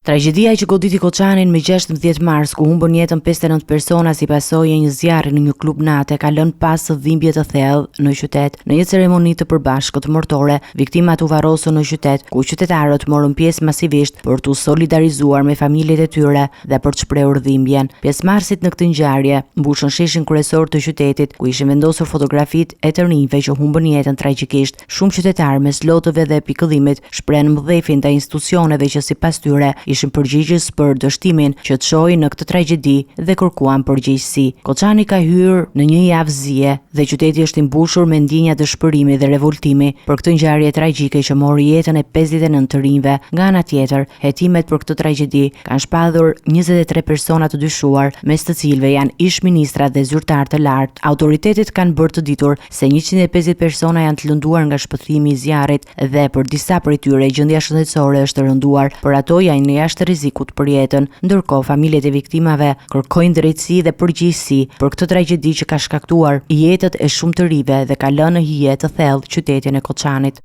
Tragjedia që goditi Koçanin me 16 mars, ku humbën jetën 59 persona si pasojë e një zjarri në një klub nate, ka lënë pas dhimbje të thellë në qytet. Në një ceremoni të përbashkët mortore, viktimat u varrosën në qytet, ku qytetarët morën pjesë masivisht për t'u solidarizuar me familjet e tyre dhe për të shprehur dhimbjen. Pjesëmarrësit në këtë ngjarje mbushën sheshin kryesor të qytetit, ku ishin vendosur fotografitë e të rinjve që humbën jetën tragjikisht. Shumë qytetarë mes lotëve dhe pikëllimit shprehen mbëdhefin ndaj institucioneve që sipas tyre ishin përgjegjës për dështimin që të shohin në këtë tragjedi dhe kërkuan përgjegjësi. Koçani ka hyrë në një javë zie dhe qyteti është i mbushur me ndjenja dëshpërimi dhe revoltimi për këtë ngjarje tragjike që mori jetën e 59 të rinjve. Nga ana tjetër, hetimet për këtë tragjedi kanë shpallur 23 persona të dyshuar, mes të cilëve janë ish-ministra dhe zyrtarë të lartë. Autoritetet kanë bërë të ditur se 150 persona janë të lënduar nga shpëthimi i zjarrit dhe për disa prej tyre gjendja shëndetësore është rënduar, por ato janë jashtë rrezikut për jetën. Ndërkohë, familjet e viktimave kërkojnë drejtësi dhe përgjegjësi për këtë tragjedi që ka shkaktuar jetët e shumë të rive dhe ka lënë në hije të thellë qytetin e Koçanit.